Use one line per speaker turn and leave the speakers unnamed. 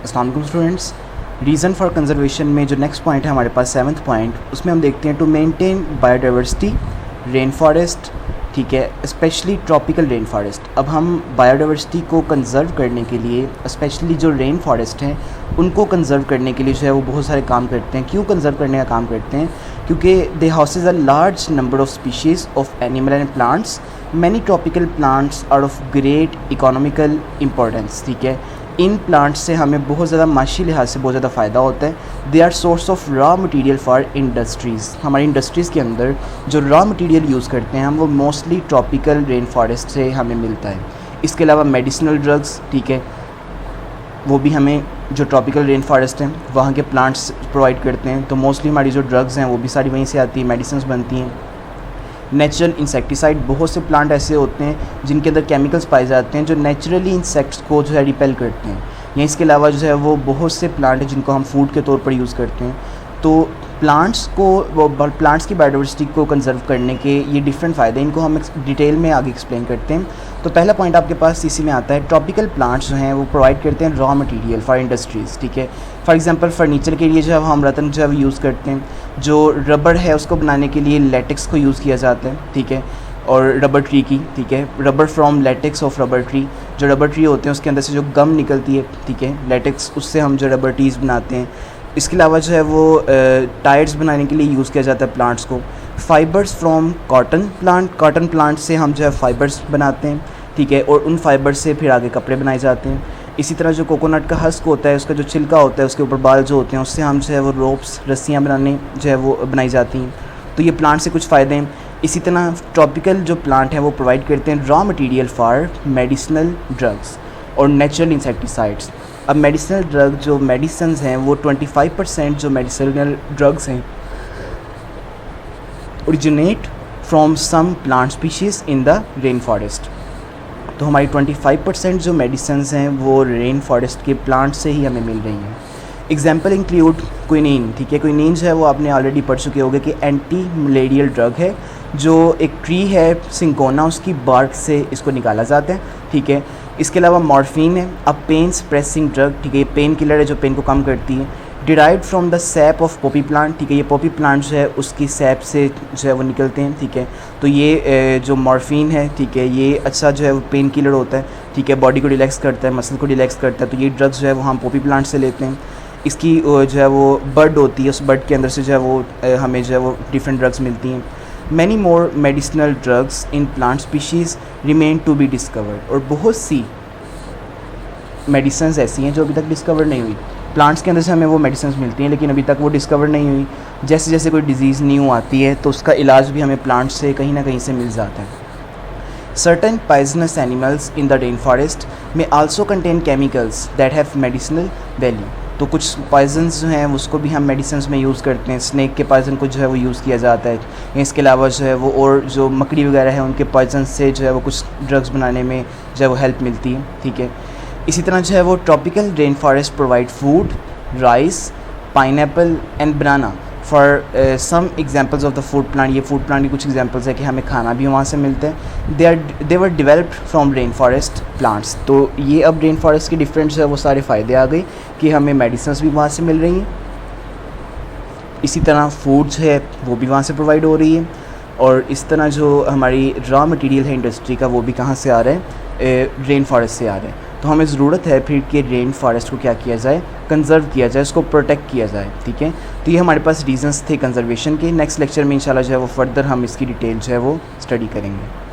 अस्सलाम वालेकुम students. Reason for conservation में जो नेक्स्ट पॉइंट है हमारे पास 7th पॉइंट, उसमें हम देखते हैं to maintain biodiversity rain forest, ठीक है, स्पेशली ट्रॉपिकल रेन फॉरेस्ट। अब हम बायोडाइवर्सिटी को कंजर्व करने के लिए स्पेशली जो रेन फॉरेस्ट हैं उनको कंजर्व करने के लिए जो है वो बहुत सारे काम करते हैं। क्यों कंजर्व करने का काम करते हैं? क्योंकि they houses a large number of species of animal and plants, many tropical plants are of great economical importance, ठीक है। इन प्लांट्स से हमें बहुत ज़्यादा माशी लिहाज से बहुत ज़्यादा फ़ायदा होता है। They are source of raw material for industries. हमारी इंडस्ट्रीज़ के अंदर जो रॉ मटेरियल यूज़ करते हैं हम, वो मोस्टली ट्रॉपिकल रेन फॉरेस्ट से हमें मिलता है। इसके अलावा मेडिसिनल ड्रग्स, ठीक है, वो भी हमें जो ट्रॉपिकल रेन फॉरेस्ट हैं वहाँ के प्लांट्स प्रोवाइड करते हैं। तो मोस्टली हमारी जो ड्रग्स हैं वो भी सारी वहीं से आती हैं, मेडिसिन बनती हैं। नेचुरल इंसेक्टिसाइड, बहुत से प्लांट ऐसे होते हैं जिनके अंदर केमिकल्स पाए जाते हैं जो नेचुरली इंसेक्ट्स को जो है रिपेल करते हैं। या इसके अलावा जो है वो बहुत से प्लांट हैं जिनको हम फूड के तौर पर यूज़ करते हैं। तो प्लांट्स की बायोडाइवर्सिटी को कंजर्व करने के ये डिफरेंट फ़ायदे, इनको हम डिटेल में आगे एक्सप्लेन करते हैं। तो पहला पॉइंट आपके पास इसी में आता है, ट्रॉपिकल प्लांट्स जो हैं वो प्रोवाइड करते हैं रॉ मटेरियल फॉर इंडस्ट्रीज़, ठीक है। फॉर एग्जांपल फर्नीचर के लिए जो है हम रतन जो है यूज़ करते हैं। जो रबड़ है उसको बनाने के लिए लेटेक्स को यूज़ किया जाता है, ठीक है, और रबर ट्री की, ठीक है, rubber from latex of rubber tree. जो रबर ट्री होते हैं उसके अंदर से जो गम निकलती है, ठीक है, लेटेक्स, उससे हम जो रबर ट्रीज़ बनाते हैं। इसके अलावा जो है वो टायर्स बनाने के लिए यूज़ किया जाता है प्लांट्स को। फाइबर्स फ्रॉम कॉटन प्लांट से हम जो है फाइबर्स बनाते हैं, ठीक है, और उन फाइबर्स से फिर आगे कपड़े बनाए जाते हैं। इसी तरह जो कोकोनट का हस्क होता है, उसका जो छिलका होता है, उसके ऊपर बाल जो होते हैं, उससे हम जो है वो रोप्स, रस्सियाँ बनाने जो है वो बनाई जाती हैं। तो ये प्लांट से कुछ फ़ायदे हैं। इसी तरह ट्रॉपिकल जो प्लांट हैं वो प्रोवाइड करते हैं raw material for medicinal drugs और नेचुरल इंसेक्टिसाइड्स। अब मेडिसिनल ड्रग जो मेडिसिन्स हैं वो 25% जो मेडिसिनल ड्रग्स हैं originate from some plant species in the rain forest. तो हमारी 25% जो मेडिसिन्स हैं वो रेन फॉरेस्ट के प्लांट से ही हमें मिल रही हैं। एग्जाम्पल इंक्लूड क्विनीन, ठीक है। क्विनीन जो है वो आपने ऑलरेडी पढ़ चुके होंगे कि एंटी मलेरियल ड्रग है। जो एक ट्री है सिंकोना, उसकी बार्क से इसको निकाला जाता है, ठीक है। इसके अलावा मॉर्फिन है, अब पेन सप्रेसिंग ड्रग, ठीक है, ये पेन किलर है जो पेन को कम करती है। Derived from the SAP of Poppy plant, ठीक है, ये पॉपी प्लांट जो है उसकी सैप से जो है वो निकलते हैं, ठीक है। तो ये जो मॉर्फिन है, ठीक है, ये अच्छा जो है वो पेन किलर होता है, ठीक है, बॉडी को रिलैक्स करता है, मसल को रिलैक्स करता है। तो ये ड्रग्स जो है वो हम पॉपी प्लांट से लेते हैं। इसकी जो है वो बड होती है, उस बड के अंदर से जो है वो हमें जो है वो डिफरेंट ड्रग्स मिलती हैं। Many more medicinal drugs in plant species remain to be discovered, और बहुत सी मेडिसिन ऐसी हैं जो अभी तक डिस्कवर नहीं हुई। प्लांट्स के अंदर से हमें वो मेडिसिन मिलती हैं लेकिन अभी तक वो डिस्कवर नहीं हुई। जैसे जैसे कोई डिज़ीज़ न्यू आती है तो उसका इलाज भी हमें प्लांट से कहीं ना कहीं से मिल जाता है। Certain poisonous animals in the rain forest में also contain chemicals that have medicinal value. तो कुछ पॉइजन्स जो हैं उसको भी हम मेडिसिन में यूज़ करते हैं। स्नैक के पॉइजन को जो है वो यूज़ किया जाता है। इसके अलावा जो है वो और जो मकड़ी वगैरह है उनके पॉइजन से जो है वो कुछ ड्रग्स बनाने में जो है वो हेल्प मिलती है, ठीक है। इसी तरह जो है वो tropical rain forest provide food, rice, pineapple and banana for some examples of the food plant. ये फूड प्लांट की कुछ एग्जांपल्स है कि हमें खाना भी वहाँ से मिलता है। They were developed from rain forest plants. तो ये अब रेन फॉरेस्ट के डिफरेंट जो है वो सारे फ़ायदे आ गए कि हमें मेडिसिन्स भी वहाँ से मिल रही हैं, इसी तरह फूड जो है वो भी वहाँ से प्रोवाइड हो रही है, और इस तरह जो हमारी रॉ मटेरियल है इंडस्ट्री का वो भी कहाँ से आ रहा है, रेन फॉरेस्ट से आ रहा है। तो हमें ज़रूरत है फिर कि रेन फॉरेस्ट को क्या किया जाए, कंज़र्व किया जाए, उसको प्रोटेक्ट किया जाए, ठीक है। तो ये हमारे पास रीजंस थे कंज़र्वेशन के। नेक्स्ट लेक्चर में इंशाल्लाह जो है वो फर्दर हम इसकी डिटेल जो है वो स्टडी करेंगे।